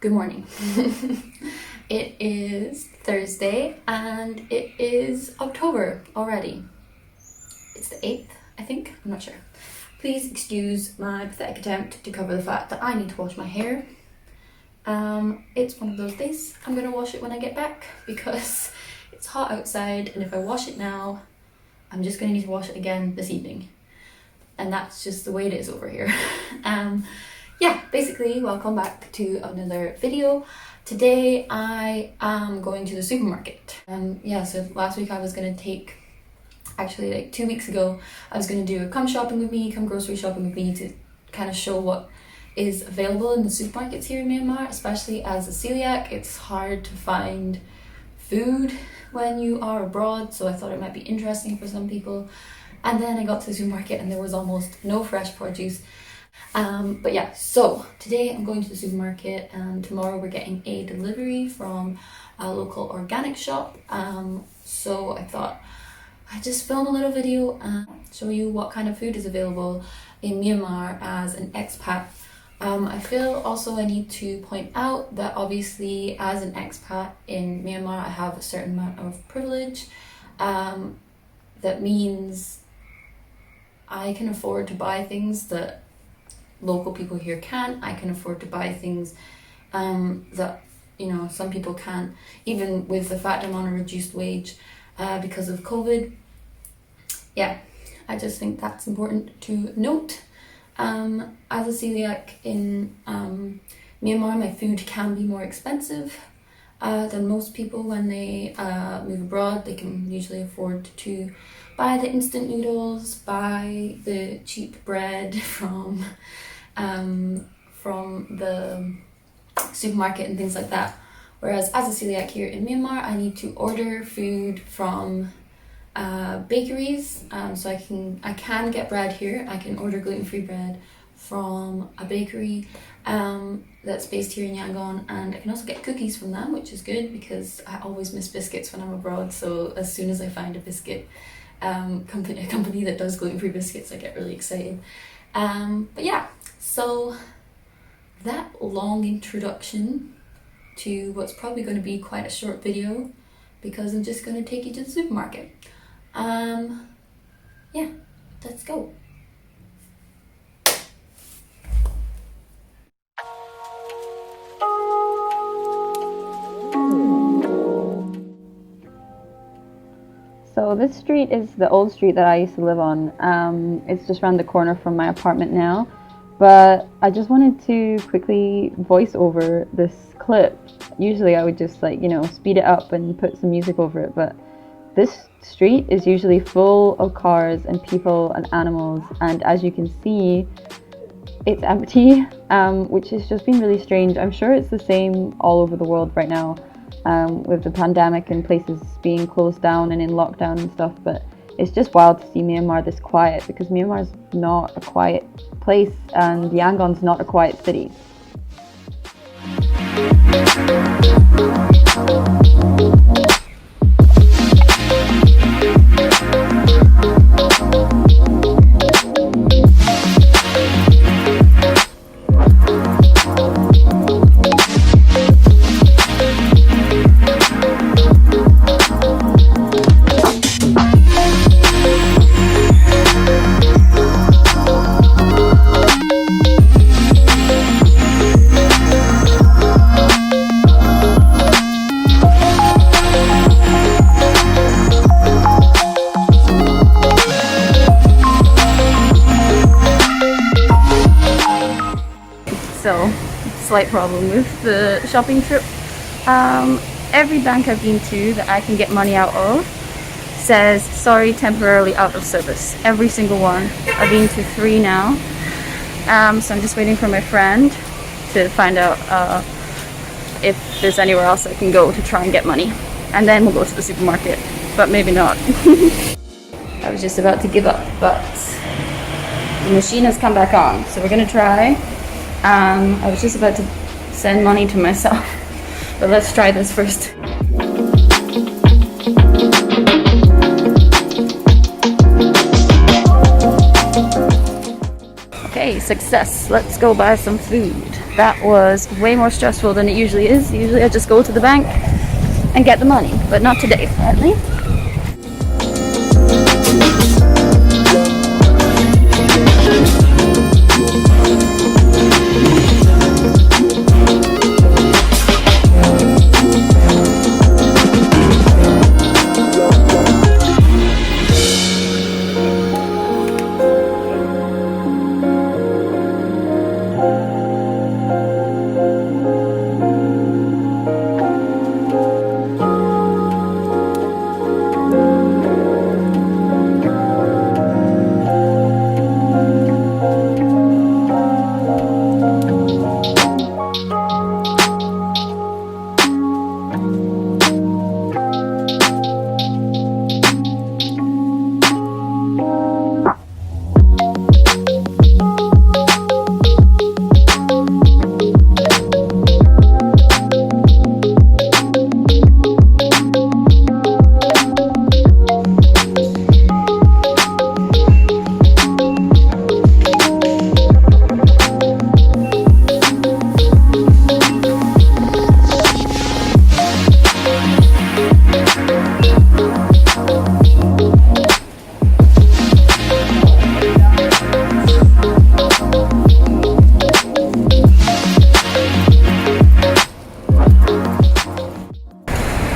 Good morning. It is Thursday and it is October already. It's the 8th, I think. I'm not sure. Please excuse my pathetic attempt to cover the fact that I need to wash my hair. It's one of those days. I'm gonna wash it when I get back because it's hot outside, and if I wash it now, I'm just gonna need to wash it again this evening. And that's just the way it is over here. Yeah, basically, welcome back to another video. Today I am going to the supermarket. So last week I was gonna take, actually like 2 weeks ago, I was gonna do a come shopping with me, come grocery shopping with me to kind of show what is available in the supermarkets here in Myanmar, especially as a celiac. It's hard to find food when you are abroad, so I thought it might be interesting for some people. And then I got to the supermarket and there was almost no fresh produce. But yeah, so today I'm going to the supermarket and tomorrow we're getting a delivery from a local organic shop. So I thought I'd just film a little video and show you what kind of food is available in Myanmar as an expat. I feel also I need to point out that obviously as an expat in Myanmar I have a certain amount of privilege. That means I can afford to buy things that local people here can't. I can afford to buy things that, you know, some people can't, even with the fact I'm on a reduced wage because of COVID. Yeah, I just think that's important to note. As a celiac in Myanmar, my food can be more expensive than most people when they move abroad. They can usually afford to buy the instant noodles, buy the cheap bread from the supermarket and things like that. Whereas as a celiac here in Myanmar, I need to order food from bakeries. So I can get bread here. I can order gluten-free bread from a bakery that's based here in Yangon, and I can also get cookies from them, which is good because I always miss biscuits when I'm abroad. So as soon as I find a biscuit a company that does gluten-free biscuits, I get really excited. But yeah, so that long introduction to what's probably going to be quite a short video because I'm just going to take you to the supermarket. Yeah, let's go. So this street is the old street that I used to live on. It's just around the corner from my apartment now. But I just wanted to quickly voice over this clip. Usually I would just speed it up and put some music over it. But this street is usually full of cars and people and animals. And as you can see, it's empty, which has just been really strange. I'm sure it's the same all over the world right now. With the pandemic and places being closed down and in lockdown and stuff, but it's just wild to see Myanmar this quiet because Myanmar is not a quiet place and Yangon's not a quiet city. So, slight problem with the shopping trip. Every bank I've been to that I can get money out of says, sorry, temporarily out of service. Every single one. I've been to 3 now. So I'm just waiting for my friend to find out if there's anywhere else I can go to try and get money. And then we'll go to the supermarket, but maybe not. I was just about to give up, but the machine has come back on. So we're gonna try. I was just about to send money to myself, but let's try this first. Okay, success. Let's go buy some food. that was way more stressful than it usually is. Usually I just go to the bank and get the money, but not today apparently.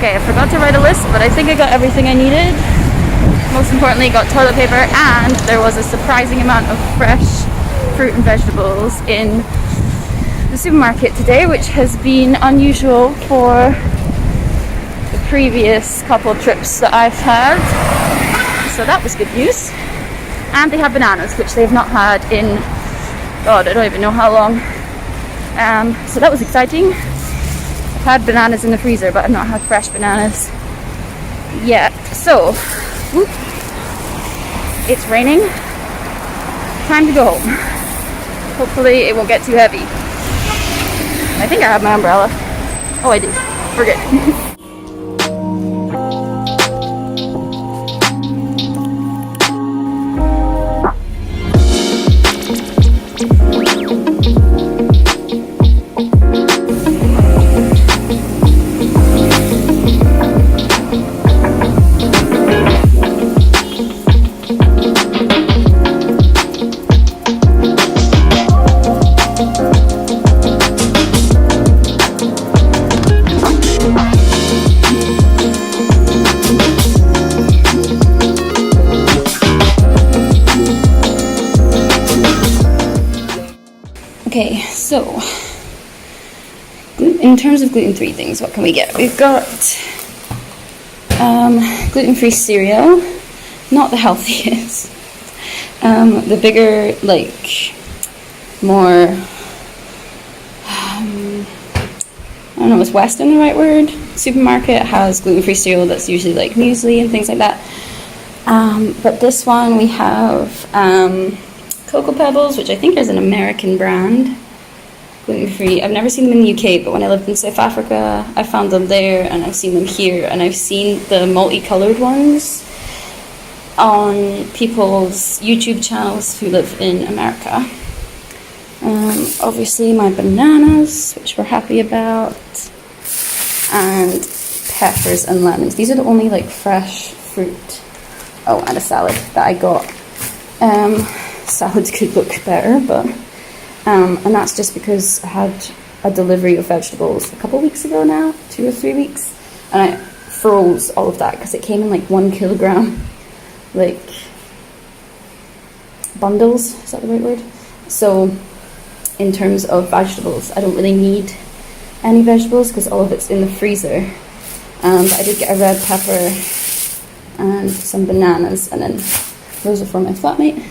Okay, I forgot to write a list, but I think I got everything I needed. Most importantly, got toilet paper, and there was a surprising amount of fresh fruit and vegetables in the supermarket today, which has been unusual for the previous couple trips that I've had. So that was good news. And they have bananas, which they've not had in, God, I don't even know how long. So that was exciting. I've had bananas in the freezer, but I've not had fresh bananas yet. So, whoop, it's raining. Time to go home. Hopefully it won't get too heavy. I think I have my umbrella. Oh, I do. We're good. Okay, so in terms of gluten-free things, what can we get? We've got gluten-free cereal, not the healthiest. The bigger, like, more, I don't know, is Western the right word? Supermarket has gluten-free cereal that's usually like muesli and things like that. But this one we have Cocoa Pebbles, which I think is an American brand, gluten-free. I've never seen them in the UK, but when I lived in South Africa, I found them there, and I've seen them here, and I've seen the multicolored ones on people's YouTube channels who live in America. Obviously my bananas, which we're happy about, and peppers and lemons. These are the only like fresh fruit. Oh, and a salad that I got. Salads could look better, but and that's just because I had a delivery of vegetables a couple of weeks ago now, 2 or 3 weeks, and I froze all of that because it came in like 1 kilogram like bundles, is that the right word? So in terms of vegetables, I don't really need any vegetables because all of it's in the freezer, but I did get a red pepper and some bananas, and then those are for my flatmate.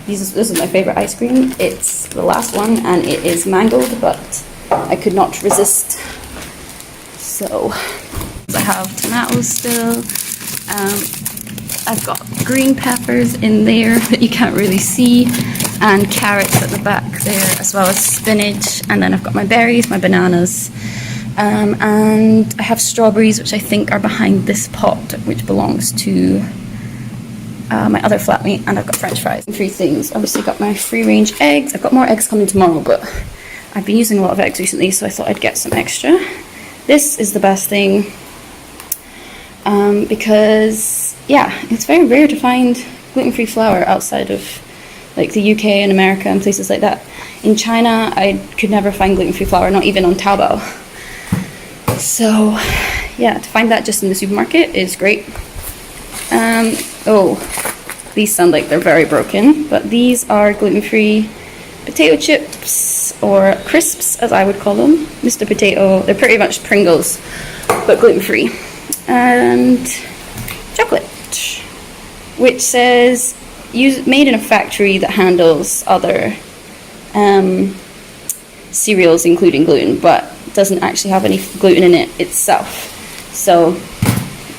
This is my favourite ice cream. It's the last one and it is mangoed, but I could not resist. So I have tomatoes still. I've got green peppers in there that you can't really see, and carrots at the back there, as well as spinach. And then I've got my berries, my bananas, and I have strawberries, which I think are behind this pot, which belongs to my other flatmate, and I've got French fries. 3 things. Obviously got my free-range eggs. I've got more eggs coming tomorrow, but I've been using a lot of eggs recently, so I thought I'd get some extra. This is the best thing because, yeah, it's very rare to find gluten-free flour outside of like the UK and America and places like that. In China, I could never find gluten-free flour, not even on Taobao. So, yeah, to find that just in the supermarket is great. Oh, these sound like they're very broken, but these are gluten-free potato chips, or crisps as I would call them. Mr. Potato, they're pretty much Pringles, but gluten-free. And chocolate, which says made in a factory that handles other cereals including gluten, but doesn't actually have any gluten in it itself. So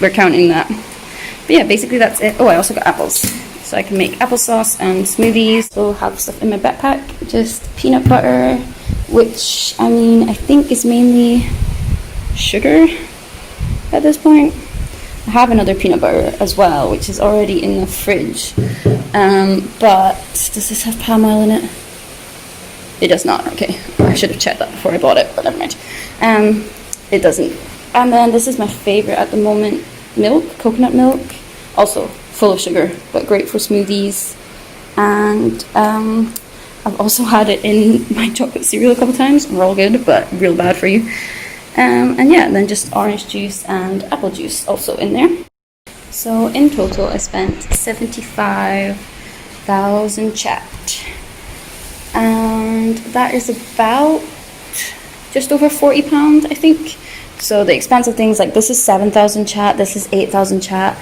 we're counting that. But yeah, basically that's it. Oh, I also got apples, so I can make applesauce and smoothies. So have stuff in my backpack, just peanut butter, which I mean I think is mainly sugar at this point. I have another peanut butter as well, which is already in the fridge. But does this have palm oil in it? It does not. Okay, I should have checked that before I bought it, but never mind. It doesn't. And then this is my favorite at the moment, milk, coconut milk. Also full of sugar, but great for smoothies. And I've also had it in my chocolate cereal a couple times. Real good, but real bad for you. And yeah, then just orange juice and apple juice also in there. So in total, I spent 75,000 chat. And that is about just over £40, I think. So the expensive things, like this is 7,000 chat, this is 8,000 chat.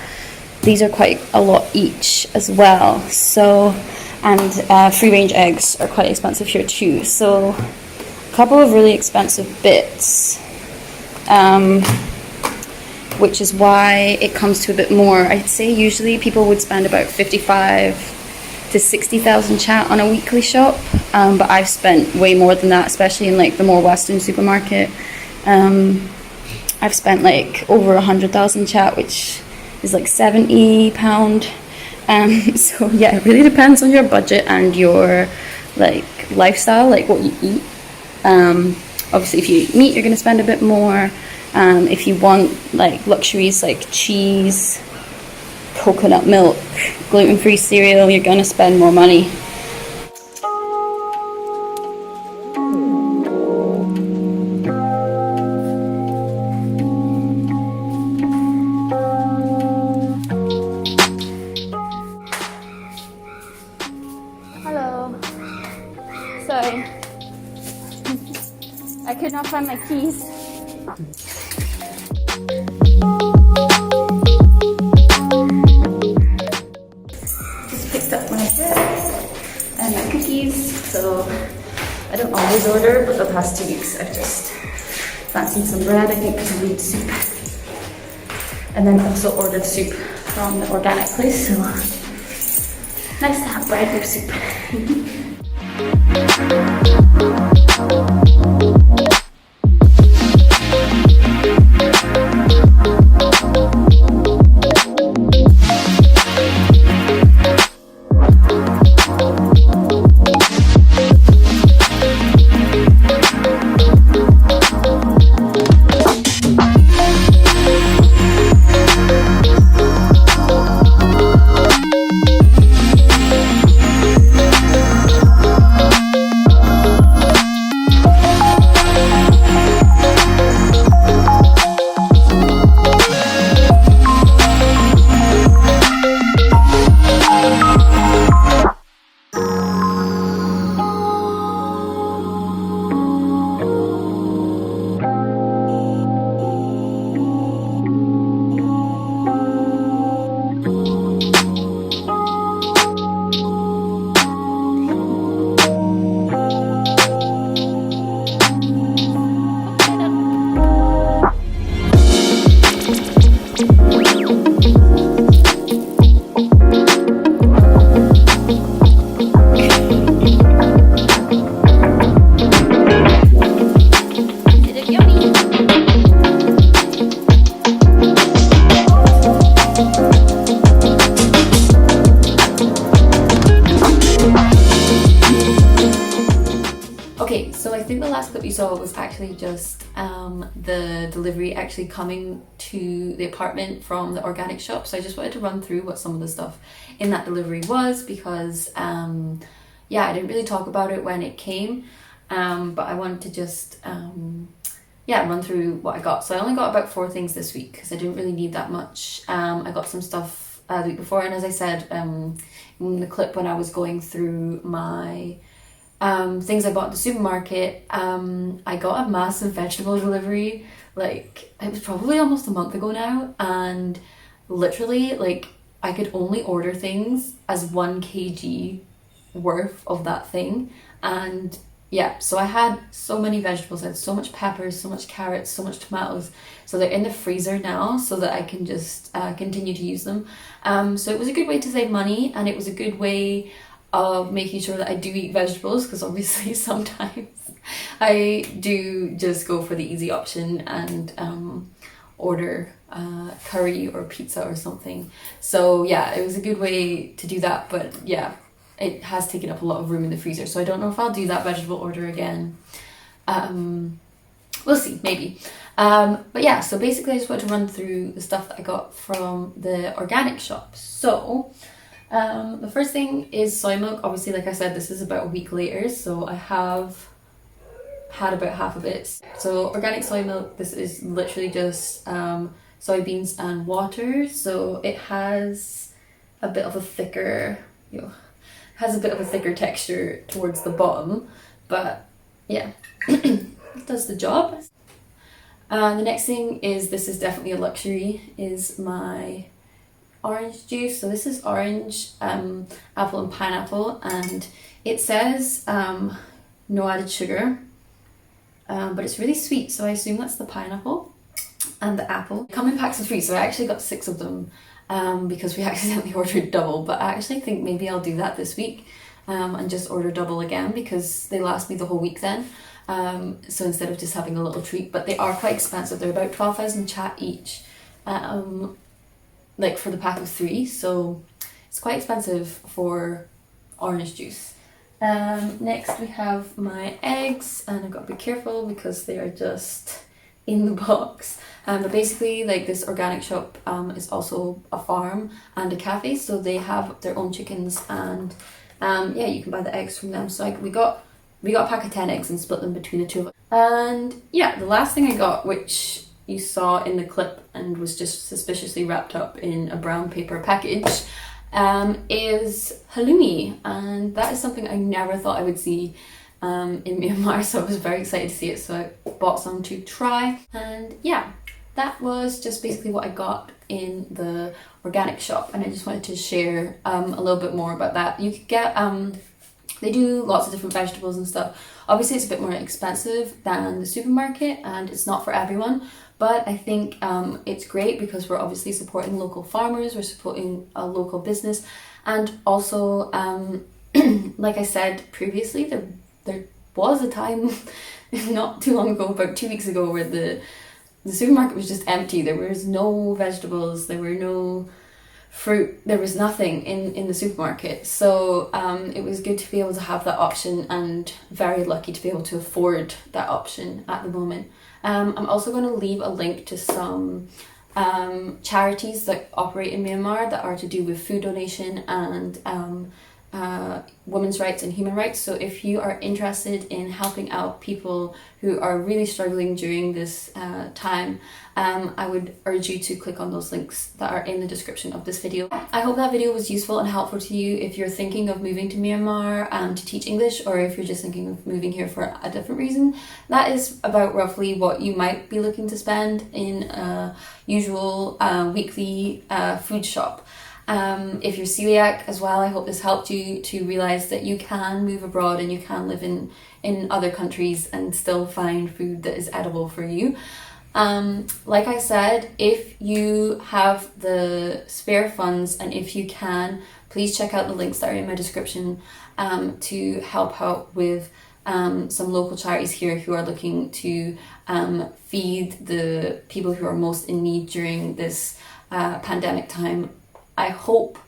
These are quite a lot each as well. So, and free-range eggs are quite expensive here too. So a couple of really expensive bits. Which is why it comes to a bit more. I'd say usually people would spend about 55 to 60,000 chat on a weekly shop, but I've spent way more than that, especially in like the more Western supermarket. I've spent like over 100,000 chat, which is like £70. So yeah, it really depends on your budget and your like lifestyle, like what you eat. Obviously, if you eat meat, you're going to spend a bit more. If you want like luxuries like cheese, coconut milk, gluten-free cereal, you're going to spend more money. Hello. Sorry. I could not find my keys. Just picked up my bread and my cookies, so I don't always order, but the past 2 weeks I've just fancied some bread, I think because I need soup. And then also ordered soup from the organic place, so nice to have bread with soup. actually just the delivery actually coming to the apartment from the organic shop. So I just wanted to run through what some of the stuff in that delivery was, because yeah, I didn't really talk about it when it came, but I wanted to just yeah, run through what I got. So I only got about 4 things this week because I didn't really need that much. I got some stuff the week before, and as I said in the clip when I was going through my things I bought at the supermarket, I got a massive vegetable delivery. Like, it was probably almost a month ago now, and literally, like, I could only order things as 1 kg worth of that thing. And yeah, so I had so many vegetables. I had so much peppers, so much carrots, so much tomatoes. So they're in the freezer now so that I can just continue to use them. So it was a good way to save money, and it was a good way of making sure that I do eat vegetables, because obviously sometimes I do just go for the easy option and order curry or pizza or something. So yeah, it was a good way to do that, but yeah, it has taken up a lot of room in the freezer, so I don't know if I'll do that vegetable order again. We'll see, maybe. But yeah, so basically I just want to run through the stuff that I got from the organic shop. So the first thing is soy milk. Obviously, like I said, this is about a week later, so I have had about half of it. So organic soy milk, this is literally just soybeans and water. So it has a bit of a thicker, texture towards the bottom, but yeah, it does the job. The next thing is, this is definitely a luxury, is my orange juice. So this is orange, apple and pineapple, and it says no added sugar, but it's really sweet, so I assume that's the pineapple and the apple. They come in packs of 3, so I actually got 6 of them because we accidentally ordered double, but I actually think maybe I'll do that this week and just order double again, because they last me the whole week then. So instead of just having a little treat, but they are quite expensive. They're about 12,000 chat each, like for the pack of 3, so it's quite expensive for orange juice. Next we have my eggs, and I've got to be careful because they are just in the box. But basically, like, this organic shop is also a farm and a cafe, so they have their own chickens, and yeah, you can buy the eggs from them. So we got a pack of 10 eggs and split them between the 2 of us. And yeah, the last thing I got, which you saw in the clip and was just suspiciously wrapped up in a brown paper package, is halloumi, and that is something I never thought I would see in Myanmar, so I was very excited to see it, so I bought some to try. And yeah, that was just basically what I got in the organic shop, and I just wanted to share a little bit more about that. You could get they do lots of different vegetables and stuff. Obviously it's a bit more expensive than the supermarket, and it's not for everyone, but I think it's great because we're obviously supporting local farmers, we're supporting a local business, and also like I said previously, there was a time not too long ago, about 2 weeks ago, where the supermarket was just empty. There was no vegetables, there were no fruit, there was nothing in the supermarket. So it was good to be able to have that option, and very lucky to be able to afford that option at the moment. I'm also going to leave a link to some charities that operate in Myanmar that are to do with food donation and women's rights and human rights. So if you are interested in helping out people who are really struggling during this time, I would urge you to click on those links that are in the description of this video. I hope that video was useful and helpful to you if you're thinking of moving to Myanmar to teach English, or if you're just thinking of moving here for a different reason. That is about roughly what you might be looking to spend in a usual weekly food shop. If you're celiac as well, I hope this helped you to realize that you can move abroad and you can live in other countries and still find food that is edible for you. Like I said, if you have the spare funds and if you can, please check out the links that are in my description to help out with some local charities here who are looking to feed the people who are most in need during this pandemic time. I hope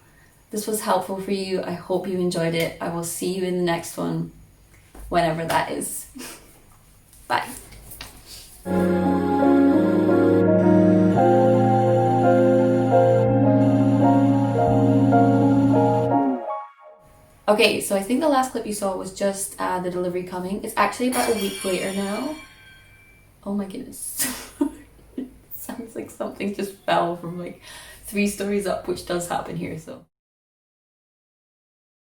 this was helpful for you. I hope you enjoyed it. I will see you in the next one, whenever that is. Bye. Okay, so I think the last clip you saw was just the delivery coming. It's actually about a week later now. Oh my goodness. Sounds like something just fell from like 3 stories up, which does happen here, so.